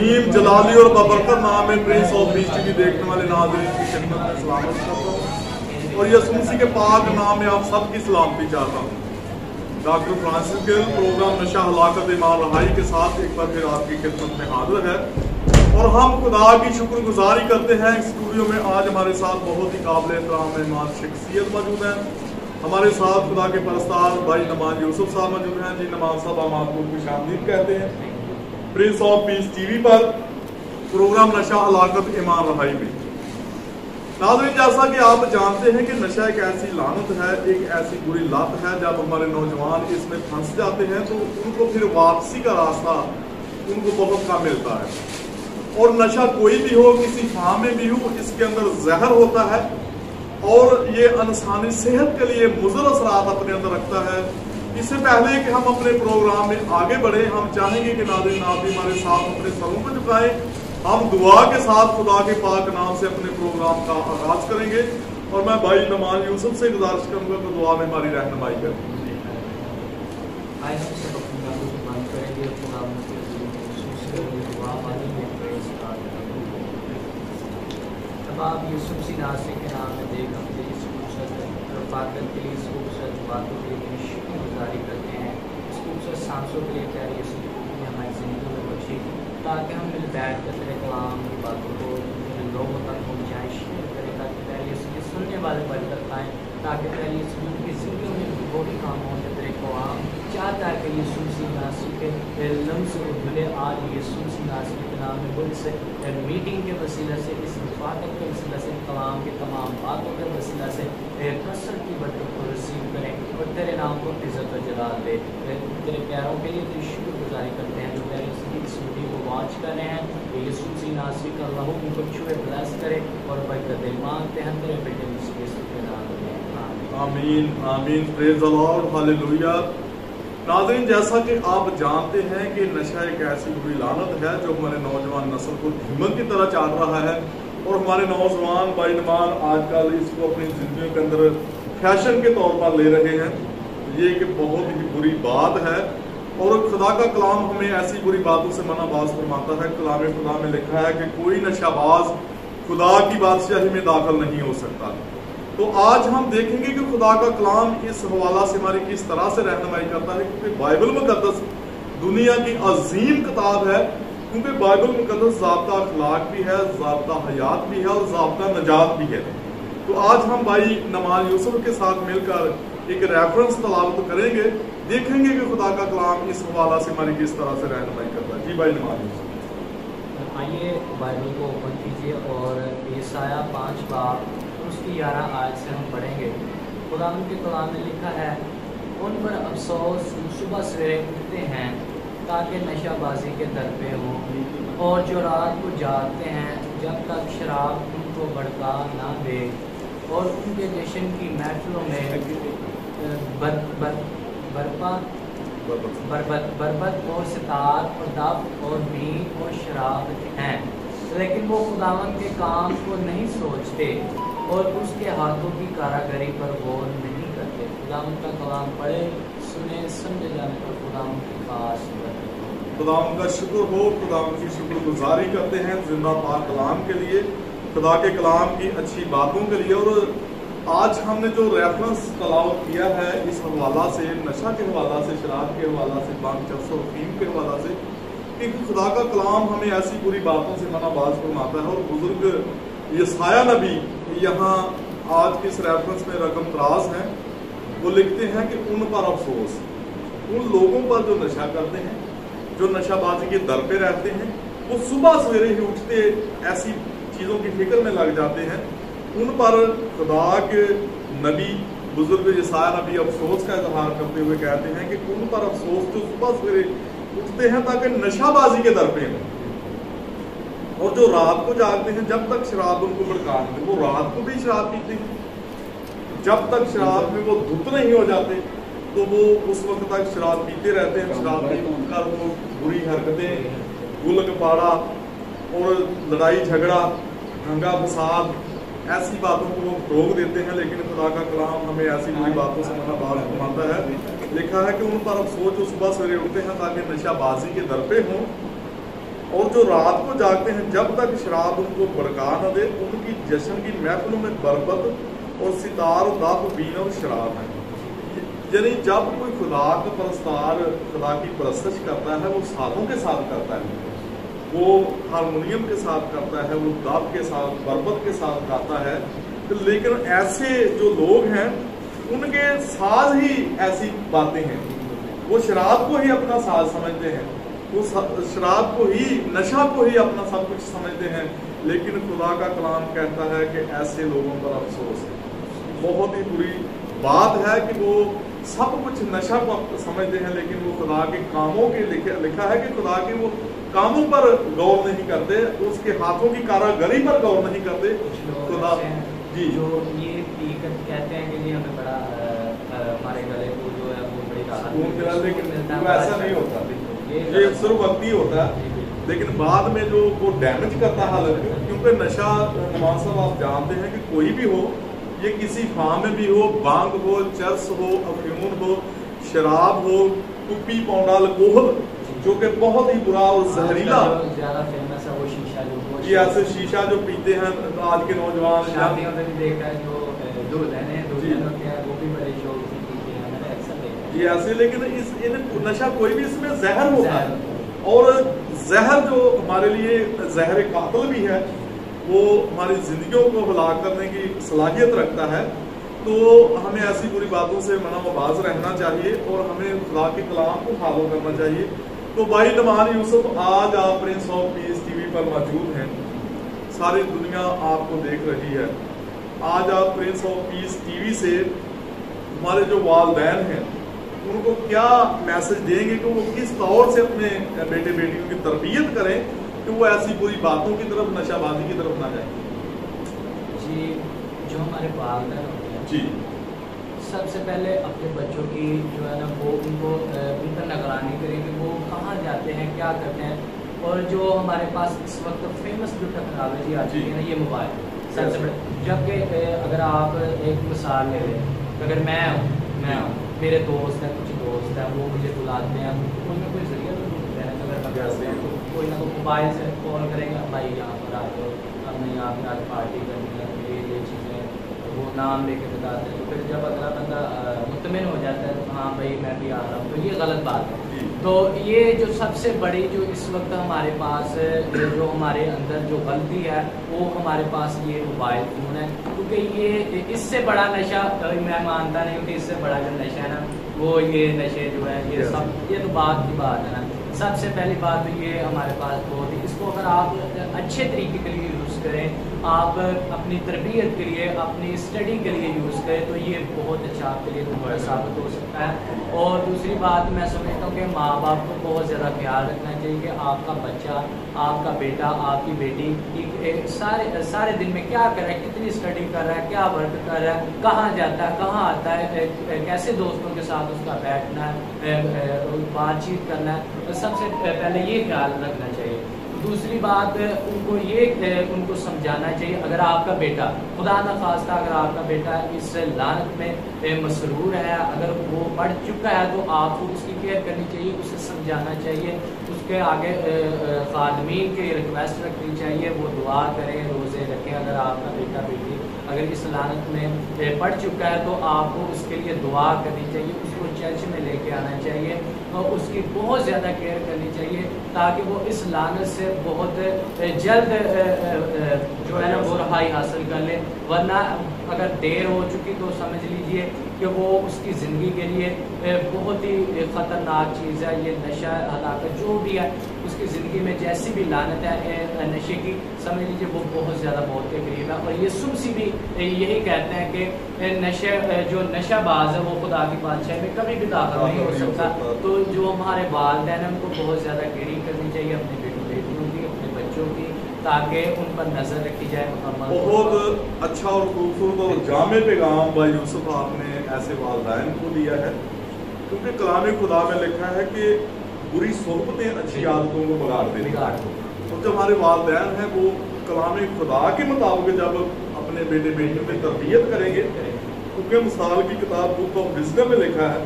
अजीम जलाली और बबरकत नाम है प्रिंस ऑफ पीस टीवी देखने वाले नाज़रीन की खिदमत में सलामत करता हूँ और यसुमसी के पाक नाम में आप सबकी सलामती चाहता हूँ। डॉक्टर फ्रांसिस गिल प्रोग्राम नशा हलाकत ईमान रहाई के साथ एक बार फिर आपकी खिदमत में हाजिर है और हम खुदा की शुक्रगुजारी करते हैं। स्टूडियो में आज हमारे साथ बहुत ही काबिल एहतराम मेहमान शख्सियत मौजूद हैं। हमारे साथ खुदा के परस्तार भाई नमान यूसुफ साहब मौजूद हैं। जी नमान साहब हम आपको खुशामदीद कहते हैं प्रिंस ऑफ पीस टीवी पर प्रोग्राम नशा हलाकत ईमान रहाई में। नाज़रीन, जैसा कि आप जानते हैं कि नशा एक ऐसी लानत है, एक ऐसी बुरी लत है, जब हमारे नौजवान इसमें फंस जाते हैं तो उनको फिर वापसी का रास्ता उनको बहुत कम मिलता है। और नशा कोई भी हो, किसी फार्म में भी हो, इसके अंदर जहर होता है और ये इंसानी सेहत के लिए मुज़र असरात अपने अंदर रखता है। इससे पहले कि हम अपने प्रोग्राम में आगे बढ़े, हम चाहेंगे कि नाज़रीन आप भी हमारे साथ अपने सरों को झुकाएं। हम दुआ के साथ खुदा के पाक नाम से अपने प्रोग्राम का आगाज करेंगे और मैं भाई नमान यूसुफ से गुजारिश करूंगा कि दुआ में हमारी रहनुमाई करें। आप यूसुफ सी नासिर के नाम में देख हम तेरी खूबसूरत रफ़ाकत के लिए, इस खूबसूरत बातों के लिए शुक्रगुजारी करते हैं। इस खूबसूरत सांसों के लिए प्यारी हमारी ज़िंदगी में बख्शी ताकि हम मिल बैठ कर तेरे कलाम की बातों को लोगों तक पहुँचाएँ, शेयर करें ताकि प्यारी इसके सुनने वाले बरकत पाएँ, ताकि प्यारी इस की ज़िंदगी में वो भी काम हो जो तेरे कलाम चाहता है कि यूसुफ सी नासिर के लम्स उभले आज यूसुफ सी नासिर के नाम में वो इस मीटिंग के वसीला से, इस रफ़ाकत के वसीला से, कलाम के तमाम बातों के वसीला से कसरत की बरकत को रिसीव करें और तेरे नाम को इज़्ज़त और जलाल दे। तेरे प्यारों के लिए तेरी शुक्रगुजारी करते हैं जो प्यारे इस वीडियो को वॉच कर रहे हैं कि यूसुफ सी नासिर का लहू उनको छुए ब्लेस करे और बरकत मांगते हैं तेरे बेटे यीशु के नाम में, आमीन आमीन। Praise the Lord, hallelujah. नाज़रीन, जैसा कि आप जानते हैं कि नशा एक ऐसी बुरी लानत है जो हमारे नौजवान नस्ल को धीमक की तरह चाट रहा है और हमारे नौजवान भाई नमान आजकल इसको अपनी ज़िंदगी के अंदर फैशन के तौर पर ले रहे हैं। ये एक बहुत ही बुरी बात है और खुदा का कलाम हमें ऐसी बुरी बातों से मनाबाज फरमाता है। कलाम खुदा में लिखा है कि कोई नशाबाज खुदा की बादशाही में दाखिल नहीं हो सकता। तो आज हम देखेंगे कि खुदा का कलाम इस हवाला से हमारी किस तरह से रहनुमाई करता है, क्योंकि बाइबल मुकद्दस दुनिया की अजीम किताब है, क्योंकि बाइबल मुकद्दस ज़ाब्ता अखलाक भी है, ज़ाब्ता हयात भी है और ज़ाब्ता नजात भी है। तो आज हम भाई नमान यूसुफ के साथ मिलकर एक रेफरेंस तलावत करेंगे, देखेंगे कि खुदा का कलाम इस हवाला से हमारी किस तरह से रहनुमाई करता है। जी भाई नमान यूसुफ, आइए बाइबल को ओपन कीजिए और ईसाया 5 बाब उसकी 11 आयत से हम पढ़ेंगे। खुदा के कलाम में लिखा है, उन पर अफसोस सुबह सवेरे उठते हैं ताकि नशाबाजी के दर पे हों और जो रात को जागते हैं जब तक शराब उनको भड़का ना दे और उनके जश्न की महफिलों में बरबत और सितार और दफ और बीन और शराब हैं, लेकिन वो खुदावंद के काम को नहीं सोचते और उसके हाथों की कारागरी पर गौर नहीं करते। खुदावंद का कलाम पढ़े, सुने, समझे जाने पर खुदावंद की खास खुदावंद का शुक्र हो। खुदावंद की शुक्रगुजारी करते हैं जिंदा पाक कलाम के लिए, खुदा के कलाम की अच्छी बातों के लिए। और आज हमने जो रेफरेंस तलावत किया है इस हवाला से, नशा के हवाला से, शराब के हवाला से, बांग चरस और फीम के हवाला से, कि खुदा का कलाम हमें ऐसी बुरी बातों से मनाबाज फरमाता है। और बुजुर्ग यसाया नबी यहाँ आज के इस रेफरेंस में रकम तराज हैं, वो लिखते हैं कि उन पर अफसोस, उन लोगों पर जो नशा करते हैं, जो नशाबाजी के दर पे रहते हैं, वो सुबह सवेरे ही उठते ऐसी चीज़ों की फिक्र में लग जाते हैं। उन पर खुदा के नबी बुजुर्ग यसाया नबी अफसोस का इजहार करते हुए कहते हैं कि उन पर अफसोस जो सुबह सवेरे उठते हैं ताकि नशाबाजी के दर पे हों और जो रात को जागते हैं जब तक शराब उनको भड़का दे। वो रात को भी शराब पीते हैं, जब तक शराब में वो धुत नहीं हो जाते तो वो उस वक्त तक शराब पीते रहते हैं। शराब पीकर वो बुरी हरकतें, गुल गपाड़ा और लड़ाई झगड़ा, दंगा फसाद, ऐसी बातों को वो रोक देते हैं। लेकिन खुदा का कलाम हमें ऐसी बुरी बातों से मनाबाज फरमाता है। लिखा है कि उन पर अफसोस जो सुबह सवेरे उठते हैं ताकि नशाबाजी के दर पे हों اور جو رات کو جاگتے ہیں جب تک شراب ان کو بڑکا نہ دے، ان کی جشن کی محفلوں میں بربت اور ستار و دف بین اور شراب ہے۔ یعنی جب کوئی خدا کا پرستار خدا کی پرستش کرتا ہے وہ سازوں کے ساتھ کرتا ہے، وہ ہارمونیم کے ساتھ کرتا ہے، وہ دف کے ساتھ بربت کے ساتھ گاتا ہے، لیکن ایسے جو لوگ ہیں ان کے ساز ہی ایسی باتیں ہیں، وہ شراب کو ہی اپنا ساز سمجھتے ہیں، وہ شراب کو ہی نشہ کو ہی اپنا سب کچھ سمجھتے ہیں، لیکن خدا کا کلام کہتا ہے کہ ایسے لوگوں پر افسوس ہے۔ بہت ہی بری بات ہے کہ وہ سب کچھ نشہ کو سمجھتے ہیں، لیکن وہ خدا کے کاموں کے لکھا ہے کہ خدا کے وہ کاموں پر غور نہیں کرتے، اس کے ہاتھوں کی کاراگری پر غور نہیں کرتے۔ خدا جی جو یہ پی کر کہتے ہیں کہ ہمیں بڑا ہمارے گلے کو جو ہے وہ بڑی راحت، لیکن ایسا نہیں ہوتا، یہ صرف وقتی ہوتا ہے، لیکن بعد میں جو وہ ڈیمیج کرتا ہے حالت، کیونکہ نشہ نواز صاحب آپ جانتے ہیں کہ کوئی بھی ہو، یہ کسی فارم میں بھی ہو، بانگ ہو، چرس ہو، افیون ہو، شراب ہو، کپی پاؤنڈ الکوہل جو کہ بہت ہی برا اور زہریلا، زیادہ فیمس ہے وہ شیشہ، جو یہ ایسے شیشہ جو پیتے ہیں آج کے نوجوان، شادیوں میں بھی دیکھا ہے جو دلہن ہیں ہوتے ہیں وہ بھی بڑے شوق سے پیتے ہیں، میں نے اکثر دیکھا جی ایسے، لیکن نشہ کوئی بھی اس میں زہر ہوتا ہے، اور زہر جو ہمارے لیے زہر قاتل بھی ہے، وہ ہماری زندگیوں کو ہلاک کرنے کی صلاحیت رکھتا ہے، تو ہمیں ایسی بری باتوں سے منع و باز رہنا چاہیے اور ہمیں خدا کے کلام کو فالو کرنا چاہیے۔ تو بھائی نعمان یوسف، آج آپ prince of peace T V پر موجود ہیں، ساری دنیا آپ کو دیکھ رہی ہے، آج آپ پرنس آف پیس ٹی وی سے ہمارے جو والدین ہیں ان کو کیا میسج دیں گے کہ وہ کس طور سے اپنے بیٹے بیٹیوں کی تربیت کریں کہ وہ ایسی بری باتوں کی طرف، نشہ بازی کی طرف نہ جائیں؟ جی جو ہمارے والدین ہوتے ہیں جی سب سے پہلے اپنے بچوں کی جو ہے نا وہ ان پر نگرانی کریں کہ وہ کہاں جاتے ہیں، کیا کرتے ہیں، اور جو ہمارے پاس اس وقت فیمس جو ٹیکنالوجی آتی ہے نا یہ موبائل سب سے بڑے، جبکہ اگر آپ ایک مثال لے لیں، اگر میں ہوں میرے دوست ہیں، کچھ دوست ہیں، وہ مجھے بلاتے ہیں، کوئی نہ کوئی ذریعہ تو ڈھونڈتے ہیں، اگر کوئی نہ کوئی موبائل سے کال کریں گے، بھائی یہاں پر آ جاؤ، ہم نے یہاں پہ آج پارٹی کرنی ہے، یہ چیزیں، وہ نام لے کے بتاتے ہیں، تو پھر جب اگلا بندہ مطمئن ہو جاتا ہے تو ہاں بھائی میں بھی آ رہا ہوں، تو یہ غلط بات ہے۔ تو یہ جو سب سے بڑی جو اس وقت ہمارے پاس جو ہمارے اندر جو غلطی ہے وہ ہمارے پاس یہ موبائل فون ہے، کیونکہ یہ اس سے بڑا نشہ میں مانتا نہیں ہوں کہ اس سے بڑا جو نشہ ہے نا وہ یہ نشے جو ہے یہ سب، یہ تو بات کی بات ہے نا۔ سب سے پہلی بات تو یہ ہمارے پاس بہت ہی، اس کو اگر آپ اچھے طریقے کے لیے یوز کریں، آپ اپنی تربیت کے لیے، اپنی اسٹڈی کے لیے یوز کریں تو یہ بہت اچھا آپ کے لیے بڑا ثابت ہو سکتا ہے۔ اور دوسری بات میں سمجھتا ہوں کہ ماں باپ کو بہت زیادہ خیال رکھنا چاہیے کہ آپ کا بچہ، آپ کا بیٹا، آپ کی بیٹی سارے دن میں کیا کر رہا ہے، کتنی اسٹڈی کر رہا ہے، کیا ورک کر رہا ہے، کہاں جاتا ہے، کہاں آتا ہے، کیسے دوستوں کے ساتھ اس کا بیٹھنا ہے، بات چیت کرنا ہے، سب سے پہلے یہ خیال رکھنا چاہیے۔ دوسری بات ان کو یہ ان کو سمجھانا چاہیے، اگر آپ کا بیٹا خدا نخواستہ اگر آپ کا بیٹا اس لعنت میں مسرور ہے، اگر وہ پڑھ چکا ہے تو آپ کو اس کی کیئر کرنی چاہیے، اسے سمجھانا چاہیے، اس کے آگے خادمین کی ریکویسٹ رکھنی چاہیے، وہ دعا کریں، روزے رکھیں۔ اگر آپ کا بیٹا بیٹی اگر اس لعنت میں پڑھ چکا ہے تو آپ کو اس کے لیے دعا کرنی چاہیے، اس کو چرچ میں لے کے آنا چاہیے اور اس کی بہت زیادہ کیئر کرنی چاہیے تاکہ وہ اس لعنت سے بہت جلد جو ہے نا وہ رہائی حاصل کر لے، ورنہ اگر دیر ہو چکی تو سمجھ لیجئے کہ وہ اس کی زندگی کے لیے بہت ہی خطرناک چیز ہے۔ یہ نشہ ہلاکت جو بھی ہے اس کی زندگی میں جیسی بھی لعنت ہے نشے کی، سمجھ لیجیے وہ بہت زیادہ موت کے قریب ہے۔ اور یسوع مسیح بھی یہی کہتے ہیں کہ جو نشہ باز ہے وہ خدا کی بادشاہی میں کبھی بھی داخل نہیں ہو سکتا۔ تو جو ہمارے والدین ہیں ان کو بہت زیادہ کیئرنگ کرنی چاہیے اپنے بیٹیوں کی، اپنے بچوں کی، تاکہ ان پر نظر رکھی جائے مکمل۔ بہت اچھا اور خوبصورت اور جامع پیغام بھائی یوسف آپ نے ایسے والدین کو دیا ہے، کیونکہ کلام خدا میں لکھا ہے کہ بری صحبتیں اچھی عادتوں کو بگاڑ دیں گی، اور جو ہمارے والدین ہیں وہ کلام خدا کے مطابق جب اپنے بیٹے بیٹیوں کی تربیت کریں گے، کیونکہ مثال کی کتاب بک آف وزڈم میں لکھا ہے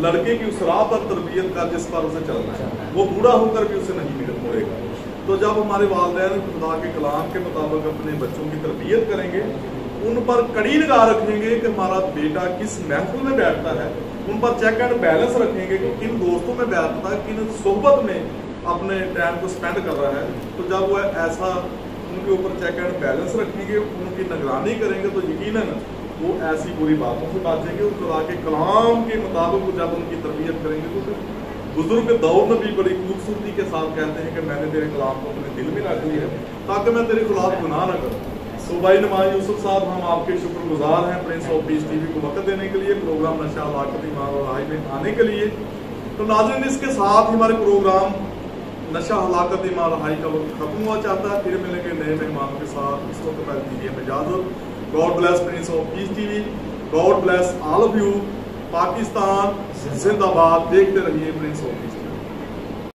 लड़के की उस राह पर तरबियत का जिस पर उसे चलना है, वो बूढ़ा होकर भी उसे नहीं मुड़ेगा। तो जब हमारे वालिदैन खुदा के कलाम के मुताबिक अपने बच्चों की तरबियत करेंगे, उन पर कड़ी निगाह रखेंगे कि हमारा बेटा किस महफिल में बैठता है, उन पर चेक एंड बैलेंस रखेंगे कि किन दोस्तों में बैठता है, किन सोहबत में अपने टाइम को स्पेंड कर रहा है। तो जब वह ऐसा उनके ऊपर चेक एंड बैलेंस रखेंगे, उनकी निगरानी करेंगे, तो यकीनन वो ऐसी बुरी बातों से बचेंगे। और खुदा के कलाम के मुताबिक जब उनकी तरबियत करेंगे, तो फिर बुजुर्ग दौर में भी बड़ी खूबसूरती के साथ कहते हैं कि मैंने तेरे कलाम को अपने दिल में रख लिया है ताकि मैं तेरे खिलाफ गुनाह न करूँ। तो भाई नुमान यूसुफ साहब, हम आपके शुक्रगुजार हैं प्रिंस ऑफ पीस टीवी को वक्त देने के लिए, प्रोग्राम नशा हलाकत ईमान और राह में आने के लिए। तो नाज़रीन, इसके साथ हमारे प्रोग्राम नशा हलाकत ईमान रहाई का वक्त खत्म हुआ चाहता है। फिर मिलेंगे नए मेहमानों के साथ। इस वक्त मैं दीजिए में इजाजत। God bless Prince of peace TV, God bless all of you. Pakistan जिंदाबाद। देखते रहिए प्रिंस ऑफ पीस।